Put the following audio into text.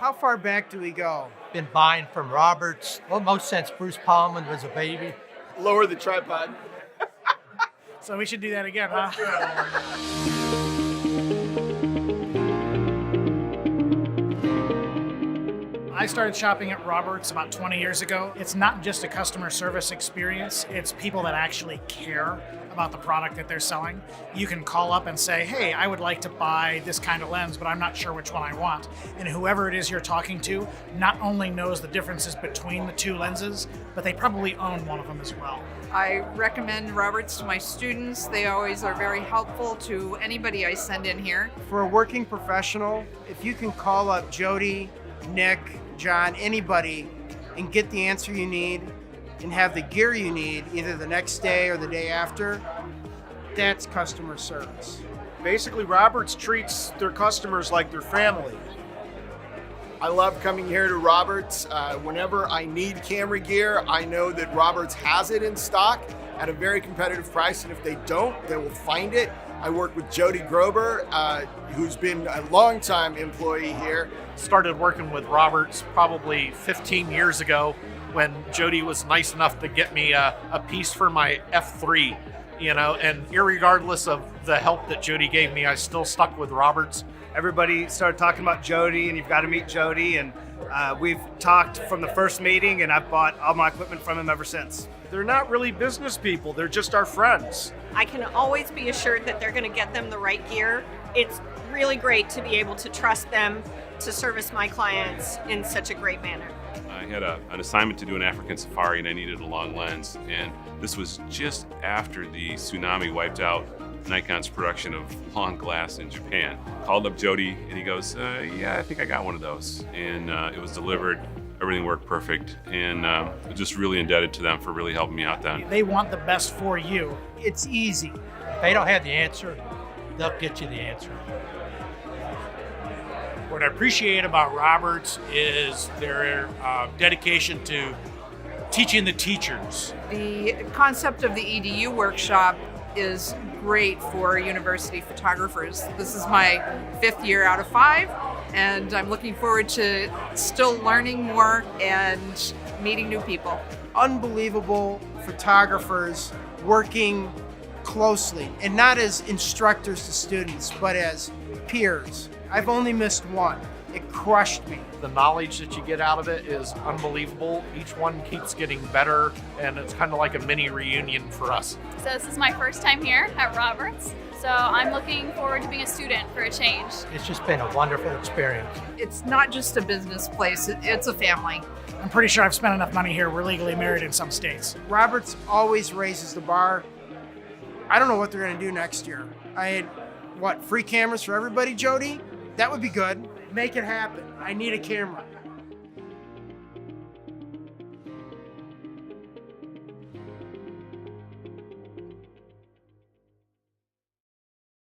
How far back do we go? Been buying from Roberts almost since Bruce Palman was a baby. Lower the tripod. So we should do that again, huh? I started shopping at Roberts about 20 years ago. It's not just a customer service experience, it's people that actually care about the product that they're selling. You can call up and say, hey, I would like to buy this kind of lens, but I'm not sure which one I want. And whoever it is you're talking to not only knows the differences between the two lenses, but they probably own one of them as well. I recommend Roberts to my students. They always are very helpful to anybody I send in here. For a working professional, if you can call up Jody, Nick, John, anybody, and get the answer you need and have the gear you need either the next day or the day after, that's customer service. Basically, Roberts treats their customers like their family. I love coming here to Roberts. Whenever I need camera gear, I know that Roberts has it in stock at a very competitive price, and if they don't, they will find it. I work with Jody Grober, who's been a longtime employee here. Started working with Roberts probably 15 years ago when Jody was nice enough to get me a piece for my F3, and irregardless of the help that Jody gave me, I still stuck with Roberts. Everybody started talking about Jody, and you've got to meet Jody, and we've talked from the first meeting, and I've bought all my equipment from him ever since. They're not really business people, they're just our friends. I can always be assured that they're going to get them the right gear. It's really great to be able to trust them to service my clients in such a great manner. I had an assignment to do an African safari and I needed a long lens, and this was just after the tsunami wiped out Nikon's production of long glass in Japan. Called up Jody and he goes, yeah, I think I got one of those. And it was delivered, everything worked perfect, and just really indebted to them for really helping me out then. They want the best for you. It's easy. If they don't have the answer, they'll get you the answer. What I appreciate about Roberts is their dedication to teaching the teachers. The concept of the EDU workshop is great for university photographers. This is my 5th year out of 5, and I'm looking forward to still learning more and meeting new people. Unbelievable photographers working closely, and not as instructors to students, but as peers. I've only missed one. It crushed me. The knowledge that you get out of it is unbelievable. Each one keeps getting better, and it's kind of like a mini reunion for us. So this is my first time here at Roberts, so I'm looking forward to being a student for a change. It's just been a wonderful experience. It's not just a business place, it's a family. I'm pretty sure I've spent enough money here. We're legally married in some states. Roberts always raises the bar. I don't know what they're going to do next year. I had, free cameras for everybody, Jody? That would be good. Make it happen. I need a camera.